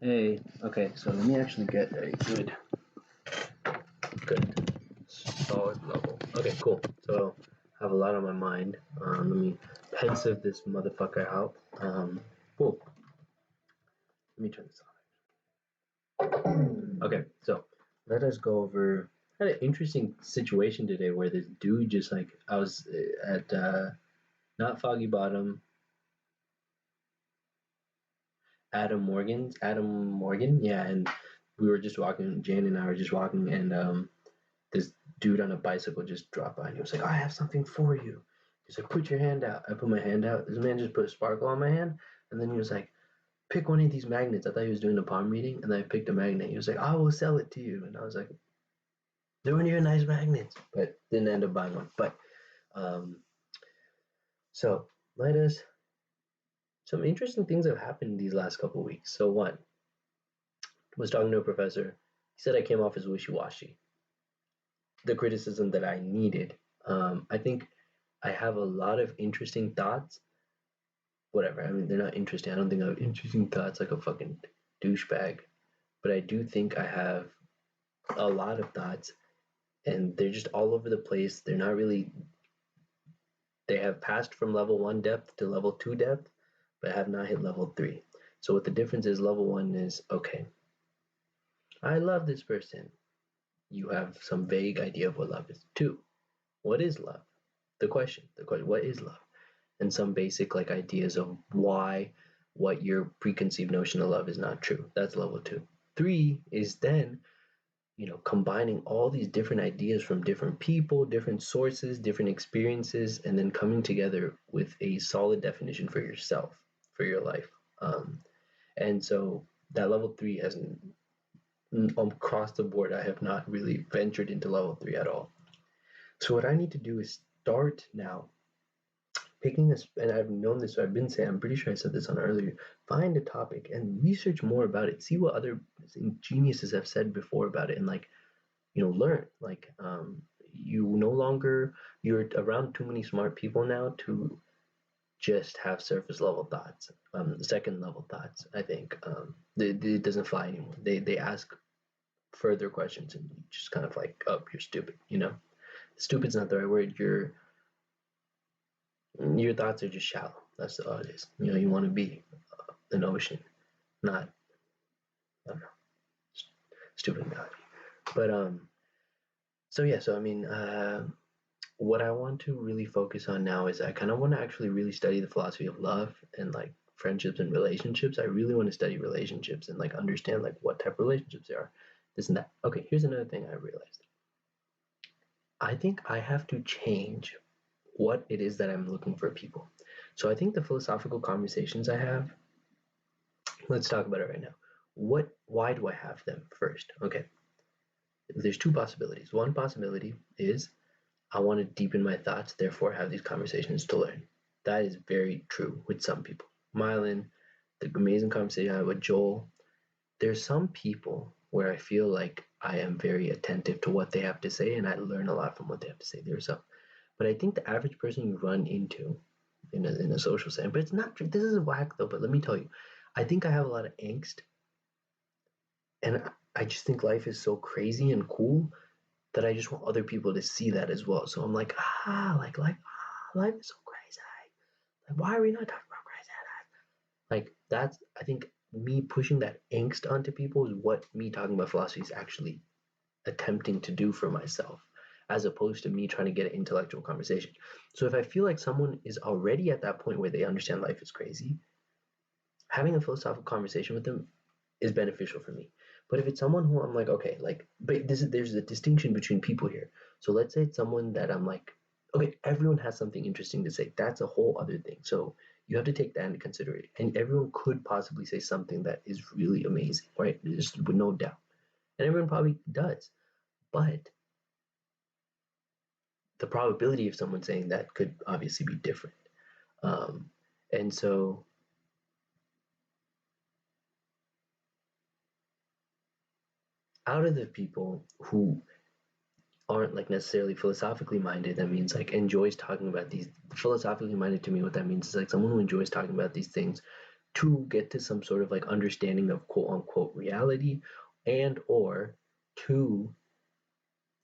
Hey, okay, so let me actually get a good, solid level. Okay, cool. So I have a lot on my mind. Let me pensive this motherfucker out. Cool. Let me turn this on. Okay, so let us go over. I had an interesting situation today where this dude just like I was at not Foggy Bottom, Adam Morgan, yeah, and we were just walking. Jane and I were just walking, and this dude on a bicycle just dropped by and he was like, I have something for you. He's like, put your hand out. I put my hand out. This man just put a sparkle on my hand. And then he was like, pick one of these magnets. I thought he was doing a palm reading. And then I picked a magnet. He was like, I will sell it to you. And I was like, they weren't even nice magnets. But didn't end up buying one. But so let us. Some interesting things have happened these last couple of weeks. So one, was talking to a professor. He said I came off as wishy-washy. The criticism that I needed. I think I have a lot of interesting thoughts. Whatever. I mean, they're not interesting. I don't think I have interesting thoughts like a fucking douchebag. But I do think I have a lot of thoughts, and they're just all over the place. They're not really. They have passed from level 1 depth to level 2 depth, but have not hit level 3. So what the difference is, level 1 is, okay, I love this person. You have some vague idea of what love is. 2, what is love? The question, what is love? And some basic like ideas of why what your preconceived notion of love is not true. That's level 2. 3 is then, combining all these different ideas from different people, different sources, different experiences, and then coming together with a solid definition for yourself, for your life. And so that level 3 has across the board, I have not really ventured into level 3 at all. So what I need to do is start now picking this, and I've known this, so I've been saying, I'm pretty sure I said this on earlier, find a topic and research more about it, see what other geniuses have said before about it, and learn. You're around too many smart people now to just have surface level thoughts, second level thoughts. I think it doesn't fly anymore. They ask further questions, and you just kind of like, oh, you're stupid. Stupid's not the right word. Your thoughts are just shallow. That's all it is. You want to be an ocean, not, I don't know, stupid analogy. But so yeah. So I mean, what I want to really focus on now is I kind of want to actually really study the philosophy of love and like friendships and relationships. I really want to study relationships and like understand like what type of relationships there are, this and that. Okay, here's another thing I realized. I think I have to change what it is that I'm looking for people. So I think the philosophical conversations I have, let's talk about it right now. Why do I have them first? Okay. There's two possibilities. One possibility is I want to deepen my thoughts, therefore have these conversations to learn. That is very true with some people. Mylan, the amazing conversation I had with Joel. There's some people where I feel like I am very attentive to what they have to say and I learn a lot from what they have to say. There's some. But I think the average person you run into in a social setting, but it's not true. This is whack though, but let me tell you, I think I have a lot of angst, and I just think life is so crazy and cool that I just want other people to see that as well. So I'm like, life is so crazy. Like, why are we not talking about crazy? Like, that's, I think me pushing that angst onto people is what me talking about philosophy is actually attempting to do for myself, as opposed to me trying to get an intellectual conversation. So if I feel like someone is already at that point where they understand life is crazy, having a philosophical conversation with them is beneficial for me. But if it's someone who I'm like, okay, like, but there's a distinction between people here. So let's say it's someone that I'm like, okay, everyone has something interesting to say. That's a whole other thing. So you have to take that into consideration. And everyone could possibly say something that is really amazing, right? Just with no doubt. And everyone probably does. But the probability of someone saying that could obviously be different. And so out of the people who aren't like necessarily philosophically minded, that means like enjoys talking about these philosophically minded. To me, what that means is like someone who enjoys talking about these things to get to some sort of like understanding of quote unquote reality, and or to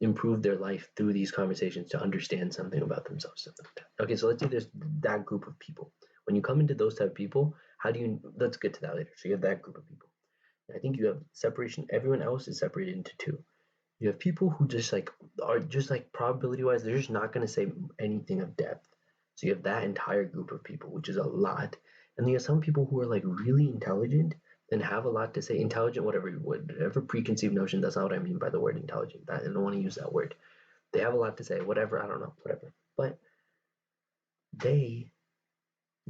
improve their life through these conversations to understand something about themselves. Okay, so let's say there's that group of people. When you come into those type of people, how do you, let's get to that later. So you have that group of people. And I think you have separation. Everyone else is separated into two. You have people who just like are just like probability wise, they're just not going to say anything of depth. So you have that entire group of people, which is a lot. And then you have some people who are like really intelligent and have a lot to say. Intelligent, whatever preconceived notion. That's not what I mean by the word intelligent. I don't want to use that word. They have a lot to say. Whatever, I don't know, whatever. But they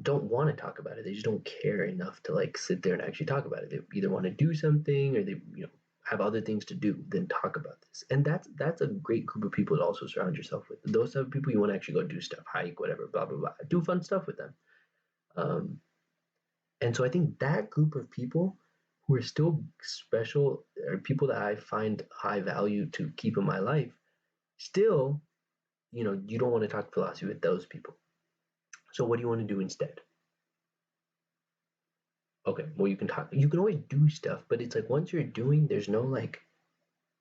don't want to talk about it. They just don't care enough to like sit there and actually talk about it. They either want to do something or they have other things to do than talk about this. And that's a great group of people to also surround yourself with. Those type of people you want to actually go do stuff, hike, whatever, blah blah blah, do fun stuff with them. Um, and so I think that group of people who are still special are people that I find high value to keep in my life. Still, you don't want to talk philosophy with those people. So what do you want to do instead? Okay, well you can talk. You can always do stuff, but it's like once you're doing, there's no like.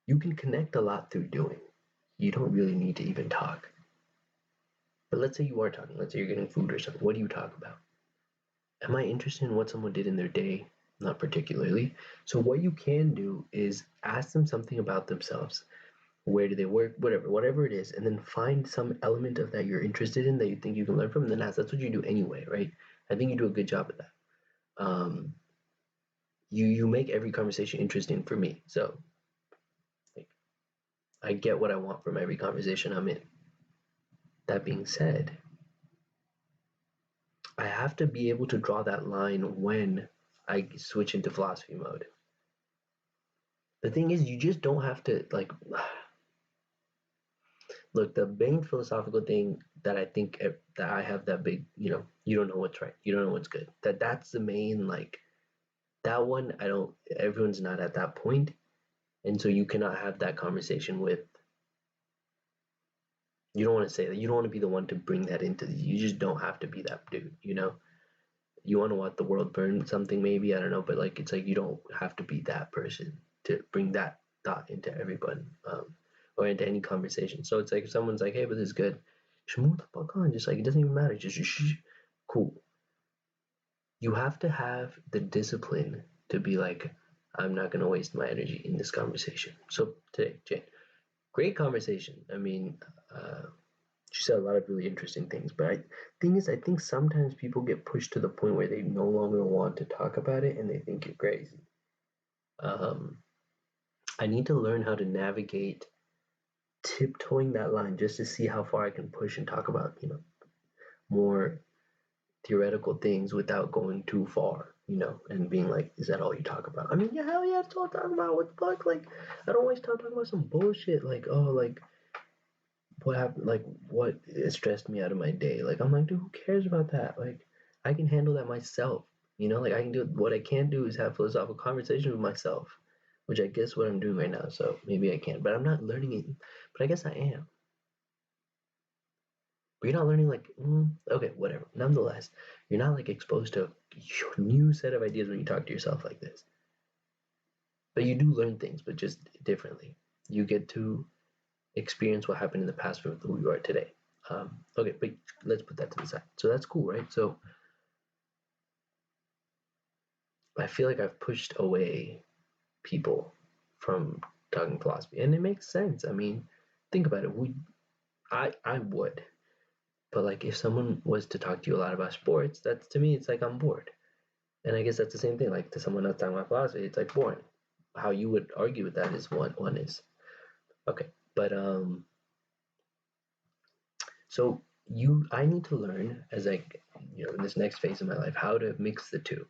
You can connect a lot through doing. You don't really need to even talk. But let's say you are talking. Let's say you're getting food or something. What do you talk about? Am I interested in what someone did in their day? Not particularly. So what you can do is ask them something about themselves. Where do they work? Whatever it is, and then find some element of that you're interested in that you think you can learn from, and then ask. That's what you do anyway, right? I think you do a good job of that. You make every conversation interesting for me. So like I get what I want from every conversation I'm in. That being said, I have to be able to draw that line when I switch into philosophy mode. The thing is, you just don't have to like look. The main philosophical thing that I think that I have that big, you don't know what's right, you don't know what's good. That's the main like that one. I don't. Everyone's not at that point, and so you cannot have that conversation with. You don't want to say that. You don't want to be the one to bring that into. You just don't have to be that dude. You want to watch the world burn something maybe, I don't know, but like it's like you don't have to be that person to bring that thought into everyone, or into any conversation. So it's like if someone's like, hey, but this is good, just move the fuck on. Just like it doesn't even matter. Just cool. You have to have the discipline to be like, I'm not gonna waste my energy in this conversation. So today, Jane, great conversation. I mean, she said a lot of really interesting things. But thing is, I think sometimes people get pushed to the point where they no longer want to talk about it and they think you're crazy. Um, I need to learn how to navigate tiptoeing that line just to see how far I can push and talk about, more theoretical things without going too far, and being like, is that all you talk about? I mean, yeah, hell yeah, that's all I talk about. What the fuck? Like, I don't always talk about some bullshit. Like, oh, like, what happened, like what it stressed me out of my day. Like I'm like, dude, who cares about that? Like I can handle that myself. Like I can do what I can't do is have philosophical conversations with myself, which I guess what I'm doing right now. So maybe I can, but I'm not learning it. But I guess I am. But you're not learning like okay, whatever. Nonetheless, you're not like exposed to a new set of ideas when you talk to yourself like this. But you do learn things, but just differently. You get to experience what happened in the past with who you are today. Okay, but let's put that to the side. So that's cool, right? So I feel like I've pushed away people from talking philosophy, and it makes sense. I mean, think about it. I would, but like if someone was to talk to you a lot about sports, that's to me, it's like I'm bored. And I guess that's the same thing. Like to someone else talking about philosophy, it's like boring. How you would argue with that is one is okay, but so I need to learn as in this next phase of my life how to mix the two,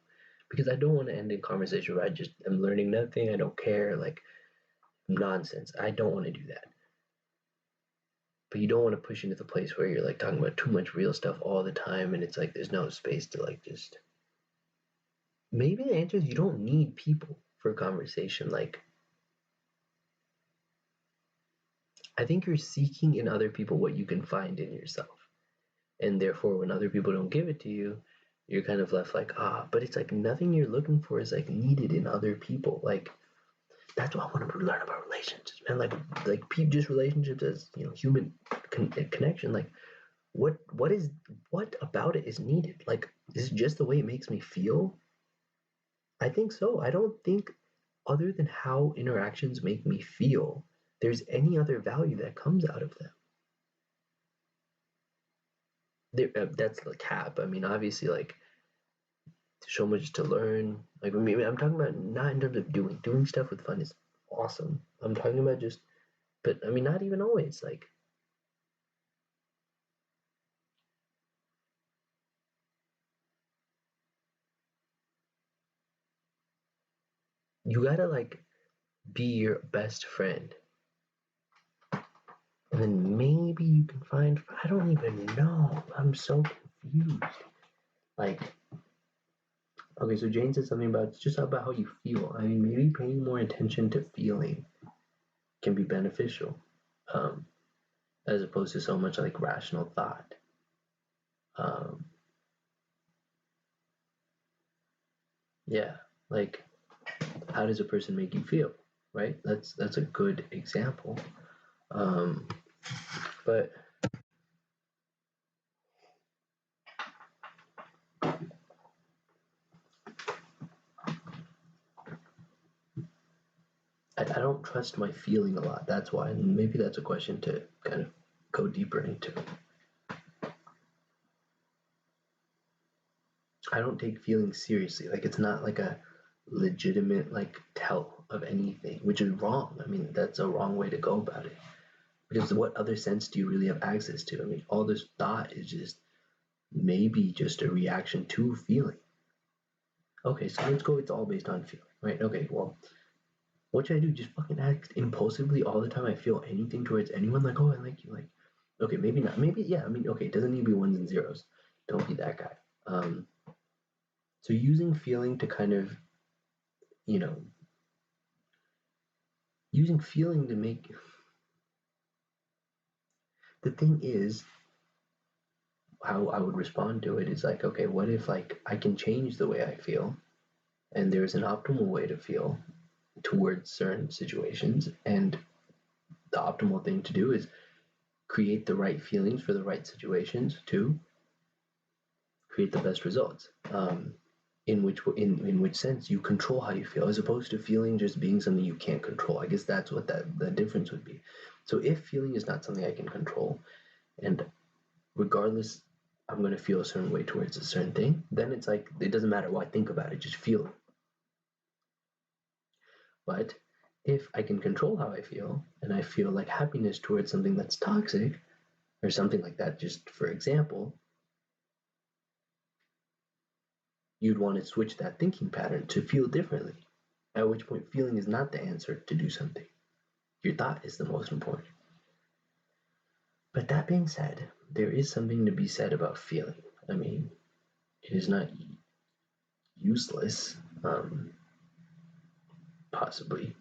because I don't want to end in conversation where I just am learning nothing. I don't care, like nonsense. I don't want to do that. But you don't want to push into the place where you're like talking about too much real stuff all the time, and it's like there's no space to like just. Maybe the answer is you don't need people for a conversation. Like I think you're seeking in other people what you can find in yourself. And therefore when other people don't give it to you, you're kind of left like, but it's like nothing you're looking for is like needed in other people. Like that's what I want to learn about relationships, man. Like just relationships as, you know, human connection. Like what about it is needed? Like is it just the way it makes me feel? I think so. I don't think, other than how interactions make me feel, there's any other value that comes out of them. That's the cap. I mean, obviously, like, so much to learn. Like, maybe I'm talking about not in terms of doing stuff with fun is awesome. I'm talking about just, but I mean, not even always. Like, you gotta like be your best friend, and then maybe you can find. I don't even know. I'm so confused. Like, okay, so Jane said something about, it's just about how you feel. I mean, maybe paying more attention to feeling can be beneficial, um, as opposed to so much like rational thought. Um, yeah, like how does a person make you feel, right? That's a good example. Um, but I don't trust my feeling a lot. That's why, and maybe that's a question to kind of go deeper into. I don't take feelings seriously. Like it's not like a legitimate like tell of anything, which is wrong. I mean, that's a wrong way to go about it. Because what other sense do you really have access to? I mean, all this thought is just maybe just a reaction to feeling. Okay, so let's go. It's all based on feeling, right? Okay, well, what should I do? Just fucking act impulsively all the time I feel anything towards anyone? Like, oh, I like you. Like, okay, maybe not. Maybe, yeah. I mean, okay, it doesn't need to be ones and zeros. Don't be that guy. So using feeling to kind of, you know, using feeling to make, the thing is, how I would respond to it is like, okay, what if like I can change the way I feel, and there's an optimal way to feel towards certain situations, and the optimal thing to do is create the right feelings for the right situations to create the best results. In which sense you control how you feel, as opposed to feeling just being something you can't control. I guess that's what the difference would be. So if feeling is not something I can control, and regardless I'm going to feel a certain way towards a certain thing, then it's like it doesn't matter what I think about it, just feel it. But if I can control how I feel, and I feel like happiness towards something that's toxic or something like that, just for example, you'd want to switch that thinking pattern to feel differently. At which point, feeling is not the answer to do something. Your thought is the most important. But that being said, there is something to be said about feeling. I mean, it is not useless, possibly.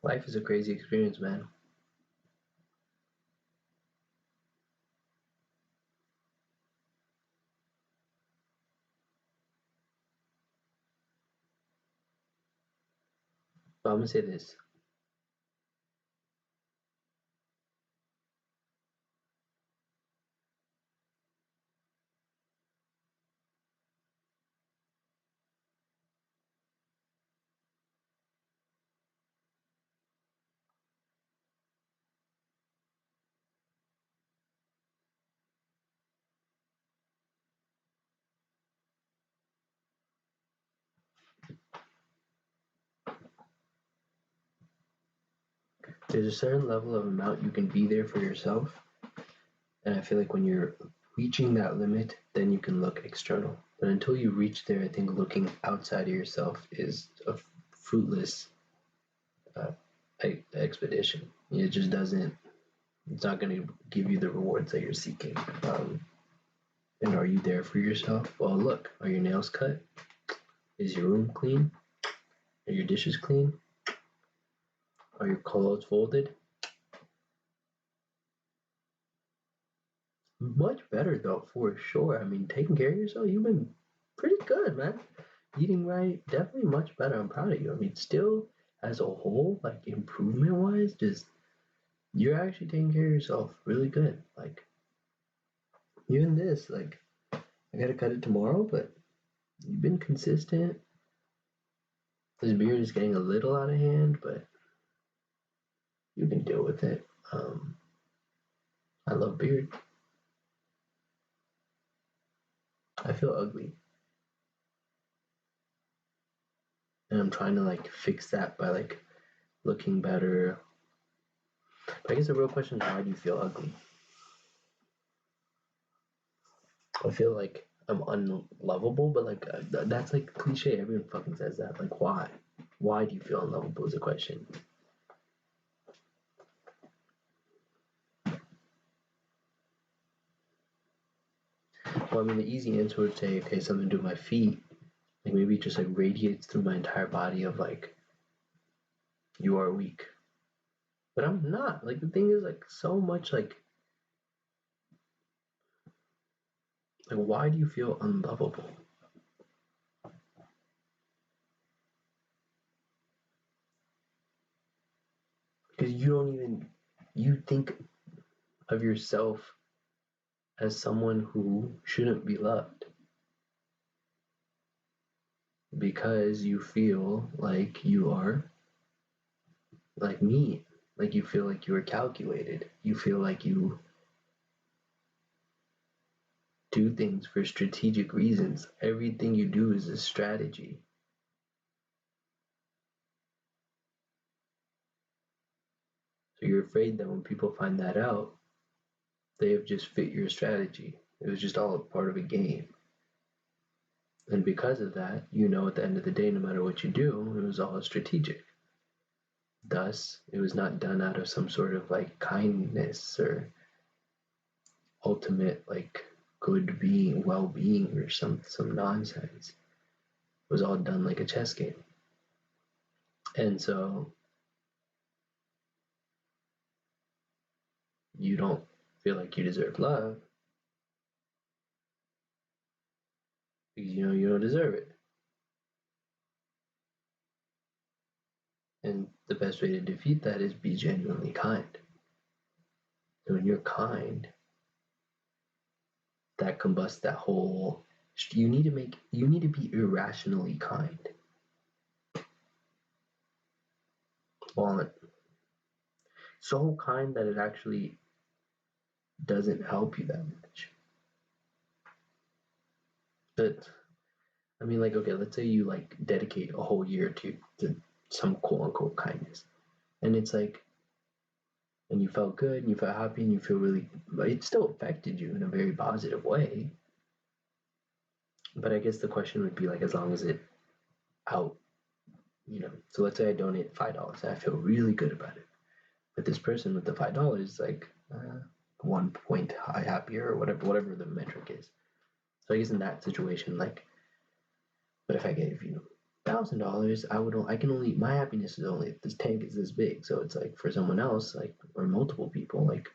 Life is a crazy experience, man. But I'm gonna say this. There's a certain level of amount you can be there for yourself, and I feel like when you're reaching that limit, then you can look external. But until you reach there, I think looking outside of yourself is a fruitless expedition. It just doesn't. It's not going to give you the rewards that you're seeking. And are you there for yourself? Well, look, are your nails cut? Is your room clean? Are your dishes clean? Are your clothes folded? Much better though, for sure. I mean, taking care of yourself, you've been pretty good, man. Eating right, definitely much better. I'm proud of you. I mean, still as a whole, like improvement wise, just you're actually taking care of yourself really good. Like even this, like I gotta cut it tomorrow, but you've been consistent. This beard is getting a little out of hand, but you can deal with it. I love beard. I feel ugly, and I'm trying to like fix that by like looking better. But I guess the real question is, why do you feel ugly? I feel like I'm unlovable, but like that's like cliche. Everyone fucking says that. Like, why? Why do you feel unlovable? Is a question. Well, I mean, the easy answer would say, okay, something to do with my feet. Like maybe it just like radiates through my entire body of like, you are weak. But I'm not. Like the thing is like so much like why do you feel unlovable? Because you think of yourself as someone who shouldn't be loved because you feel like you are like me. Like you feel like you are calculated. You feel like you do things for strategic reasons. Everything you do is a strategy. So you're afraid that when people find that out, they have just fit your strategy. It was just all a part of a game. And because of that, you know at the end of the day, no matter what you do, it was all strategic. Thus, it was not done out of some sort of like kindness or ultimate like good being, well being or some nonsense. It was all done like a chess game. And so you don't feel like you deserve love because you know you don't deserve it. And the best way to defeat that is be genuinely kind. So when you're kind, that combusts that whole. You need to be irrationally kind. Well, so kind that it actually doesn't help you that much. But I mean, like, okay, let's say you like dedicate a whole year to some quote unquote kindness, and it's like, and you felt good, and you felt happy, and you feel really, it still affected you in a very positive way. But I guess the question would be like, as long as it out, So let's say I donate $5, and I feel really good about it. But this person with the $5 is like 1 point happier or whatever the metric is. So I guess in that situation, like, but if I gave $1,000, I can only, my happiness is only, this tank is this big. So it's like for someone else, like, or multiple people, like,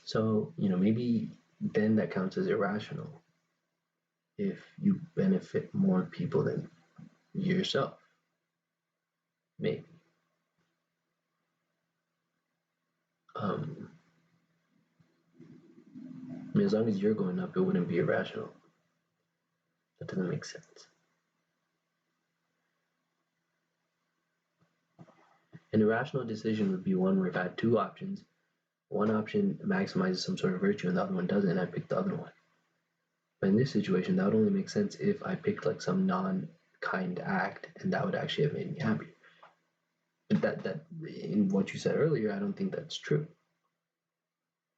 so maybe then that counts as irrational if you benefit more people than yourself, maybe. um I mean, as long as you're going up, it wouldn't be irrational. That doesn't make sense. An irrational decision would be one where if I had two options, one option maximizes some sort of virtue and the other one doesn't, and I picked the other one. But in this situation, that would only make sense if I picked like some non-kind act, and that would actually have made me happy. But that in what you said earlier, I don't think that's true.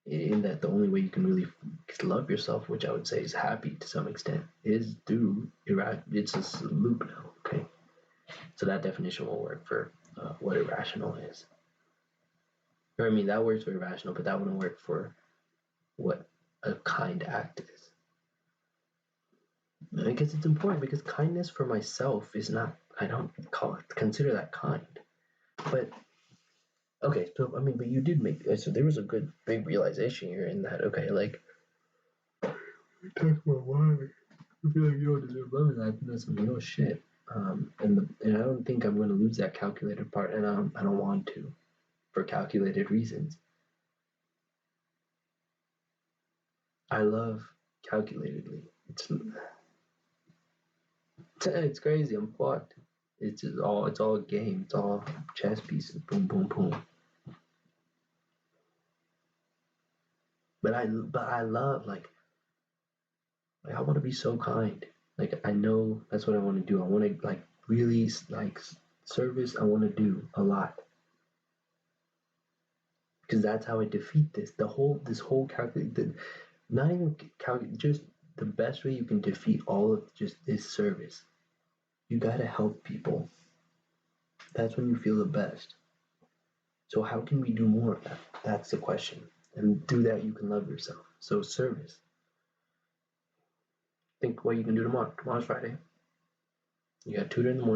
In that the only way you can really love yourself, which I would say is happy to some extent, is through it's a loop now. Okay, so that definition will work for what irrational is. Or I mean, that works for irrational, but that wouldn't work for what a kind act is. Because it's important, because kindness for myself is not, I don't consider that kind. But okay, so I mean, but you did make, so there was a good big realization here in that, okay, like, talk about why I feel like you don't deserve love, and that's some real shit. And I don't think I'm going to lose that calculated part, and I don't want to, for calculated reasons. I love calculatedly. It's crazy. I'm fucked. It's all a game. It's all chess pieces. Boom, boom, boom. But I love, like I want to be so kind. Like I know that's what I want to do. I want to like really like service. I want to do a lot because that's how I defeat this. This whole calculate. Not even calculate. Just the best way you can defeat all of just is service. You gotta help people. That's when you feel the best. So how can we do more of that? That's the question. And through that you can love yourself. So service. Think what you can do tomorrow. Tomorrow's Friday. You got tutor in the morning.